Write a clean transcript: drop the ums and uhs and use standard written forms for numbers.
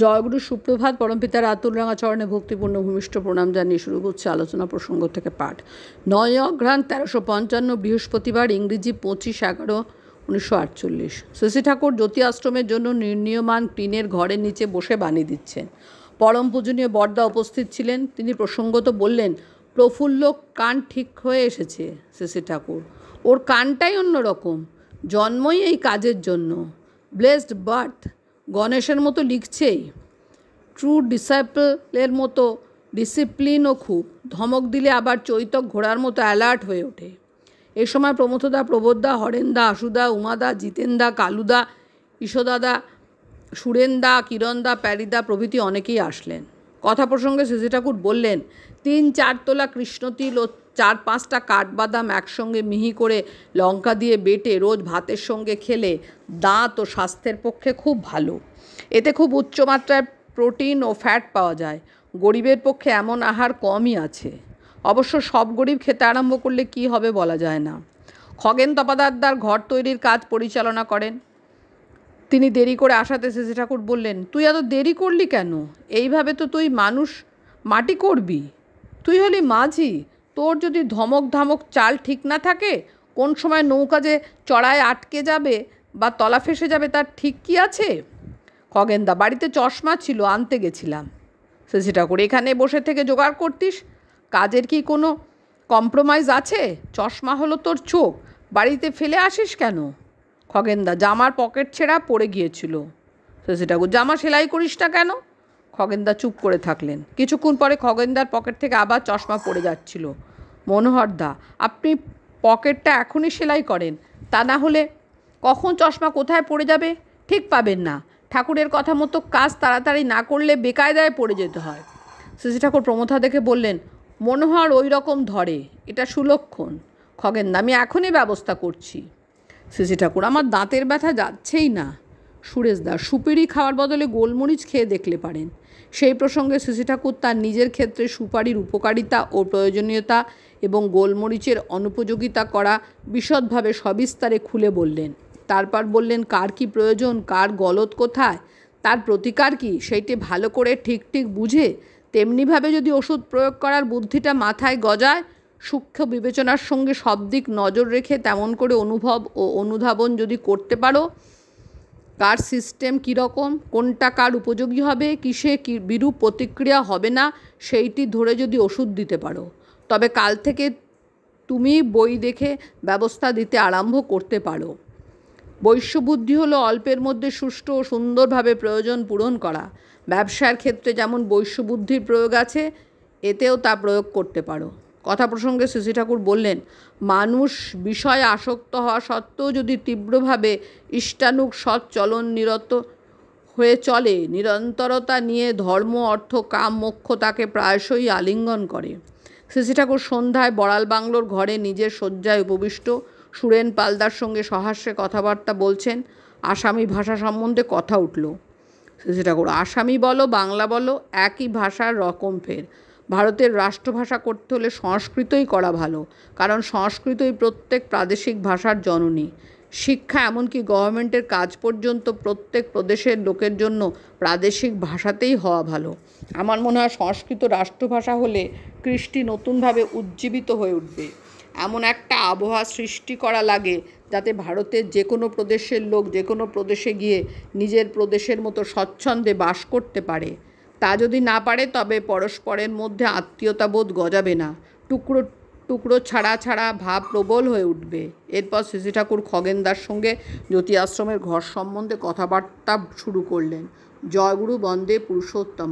জয়গুরু সুপ্রভাত। পরমপিতার আতুলরাঙা চরণে ভক্তিপূর্ণ ভূমিষ্ঠ প্রণাম জানিয়ে শুরু করছে আলোচনা প্রসঙ্গ থেকে পাঠ। 9 অঘ্রাণ 1355, বৃহস্পতিবার, ইংরেজি 25/11/1948। শ্রী ঠাকুর জ্যোতি আশ্রমের জন্য নির্ণীয়মান টিনের ঘরের নিচে বসে বাণী দিচ্ছেন। পরম পূজনীয় বরদা উপস্থিত ছিলেন। তিনি প্রসঙ্গত বললেন, প্রফুল্ল কান ঠিক হয়ে এসেছে শ্রী ঠাকুর। ওর কানটাই অন্যরকম, জন্মই এই কাজের জন্য। Blessed birth. গণেশের মতো লিখছেই, ট্রু ডিসাইপলের মতো ডিসিপ্লিনও খুব। ধমক দিলে আবার চৈতক ঘোড়ার মতো অ্যালার্ট হয়ে ওঠে। এ সময় প্রমথদা, প্রবোধদা, হরেন্দা, আশুদা, উমাদা, জিতেনদা, কালুদা, ঈশদাদা, সুরেন্দা, কিরণদা, প্যারিদা প্রভৃতি অনেকেই আসলেন। কথা প্রসঙ্গে শ্রী ঠাকুর বললেন, 3-4 তোলা কৃষ্ণতিল ও 4-5টা কাঠবাদাম একসঙ্গে মিহি করে লঙ্কা দিয়ে বেটে রোজ ভাতের সঙ্গে খেলে দাঁত ও স্বাস্থ্যের পক্ষে খুব ভালো। এতে খুব উচ্চমাত্রায় প্রোটিন ও ফ্যাট পাওয়া যায়। গরিবের পক্ষে এমন আহার কমই আছে। অবশ্য সব গরিব খেতে আরম্ভ করলে কি হবে বলা যায় না। খগেন তপাদারদার ঘর তৈরির কাজ পরিচালনা করেন। তিনি দেরি করে আসাতে শ্রী ঠাকুর বললেন, তুই এত দেরি করলি কেন? এইভাবে তো তুই মানুষ মাটি করবি। তুই হলি মাঝি, তোর যদি ধমক ধামক চাল ঠিক না থাকে, কোন সময় নৌকা যে চড়ায় আটকে যাবে বা তলা ফেসে যাবে তার ঠিক কি আছে? খগেনদা, বাড়িতে চশমা ছিল, আনতে গেছিলাম। শ্রী ঠাকুর, এখানে বসে থেকে জোগাড় করতিস, কাজের কি কোনো কম্প্রোমাইজ আছে? চশমা হলো তোর চোখ, বাড়িতে ফেলে আসিস কেন? খগেনদা, জামার পকেট ছেঁড়া পড়ে গিয়েছিল। শ্রী ঠাকুর, জামা সেলাই করিস না কেন? খগেনদা চুপ করে থাকলেন। কিছুক্ষণ পরে খগেনদার পকেট থেকে আবার চশমা পড়ে যাচ্ছিল। মনোহরদা, আপনি পকেটটা এখনই সেলাই করেন, তা না হলে কখন চশমা কোথায় পড়ে যাবে ঠিক পাবেন না। ঠাকুরের কথা মতো কাজ তাড়াতাড়ি না করলে বেকায়দায় পড়ে যেতে হয়। শ্রী ঠাকুর প্রমথা দেখে বললেন, মনোহর ওই রকম ধরে, এটা সুলক্ষণ। খগেনদা, আমি এখনই ব্যবস্থা করছি। শ্রী ঠাকুর, আমার দাঁতের ব্যথা যাচ্ছেই না। সুরেশদা, সুপারি খাওয়ার বদলে গোলমরিচ খেয়ে দেখলে পারেন। সেই প্রসঙ্গে শ্রী ঠাকুর তার নিজের ক্ষেত্রে সুপারির উপকারিতা ও প্রয়োজনীয়তা এবং গোলমরিচের অনুপযোগিতা করা বিশদভাবে সবিস্তারে খুলে বললেন। তারপর বললেন, কার কি প্রয়োজন, কার গলদ কোথায়, তার প্রতিকার কী, সেইটি ভালো করে ঠিক ঠিক বুঝে তেমনিভাবে যদি ওষুধ প্রয়োগ করার বুদ্ধিটা মাথায় গজায়, সূক্ষ্ম বিবেচনার সঙ্গে সব দিক নজর রেখে তেমন করে অনুভব ও অনুধাবন যদি করতে পারো, কার সিস্টেম কীরকম, কোনটা কার উপযোগী হবে, কিসে কী বিরূপ প্রতিক্রিয়া হবে না, সেইটি ধরে যদি ওষুধ দিতে পারো, তবে কাল থেকে তুমি বই দেখে ব্যবস্থা দিতে আরম্ভ করতে পারো। বৈশ্যবুদ্ধি হলো অল্পের মধ্যে সুষ্ঠু ও সুন্দরভাবে প্রয়োজন পূরণ করা। ব্যবসার ক্ষেত্রে যেমন বৈশ্যবুদ্ধির প্রয়োগ আছে, এতেও তা প্রয়োগ করতে পারো। কথা প্রসঙ্গে শ্রী ঠাকুর বললেন, মানুষ বিষয়ে আসক্ত হওয়া সত্ত্বেও যদি তীব্রভাবে ইষ্টানুগ সৎ চলন নিরত হয়ে চলে, নিরন্তরতা নিয়ে ধর্ম, অর্থ, কাম, মোক্ষ তাকে প্রায়শই আলিঙ্গন করে। শ্রী ঠাকুর সন্ধ্যায় বড়াল বাংলোর ঘরে নিজের শয্যায় উপবিষ্ট সুরেন পালদার সঙ্গে সহাস্যে কথাবার্তা বলছেন। আসামি ভাষা সম্বন্ধে কথা উঠল। শ্রী ঠাকুর, আসামি বলো বাংলা বলো একই ভাষার রকম ফের। ভারতের রাষ্ট্রভাষা করতে হলে সংস্কৃতই করা ভালো, কারণ সংস্কৃতই প্রত্যেক প্রাদেশিক ভাষার জননী। শিক্ষা এমনকি গভর্নমেন্টের কাজ পর্যন্ত প্রত্যেক প্রদেশের লোকের জন্য প্রাদেশিক ভাষাতেই হওয়া ভালো। আমার মনে হয় সংস্কৃত রাষ্ট্রভাষা হলে কৃষ্টি নতুনভাবে উজ্জীবিত হয়ে উঠবে। এমন একটা আবহাওয়া সৃষ্টি করা লাগে যাতে ভারতের যে কোনো প্রদেশের লোক যে কোনো প্রদেশে গিয়ে নিজের প্রদেশের মতো স্বচ্ছন্দে বাস করতে পারে। তা যদি না পারে, তবে পরস্পরের মধ্যে আত্মীয়তাবোধ গজাবে না, টুকরো টুকরো ছাড়া ছাড়া ভাব প্রবল হয়ে উঠবে। এরপর শ্রী ঠাকুর খগেনদার সঙ্গে জ্যোতি আশ্রমের ঘর সম্বন্ধে কথাবার্তা শুরু করলেন। জয়গুরু বন্দে পুরুষোত্তম।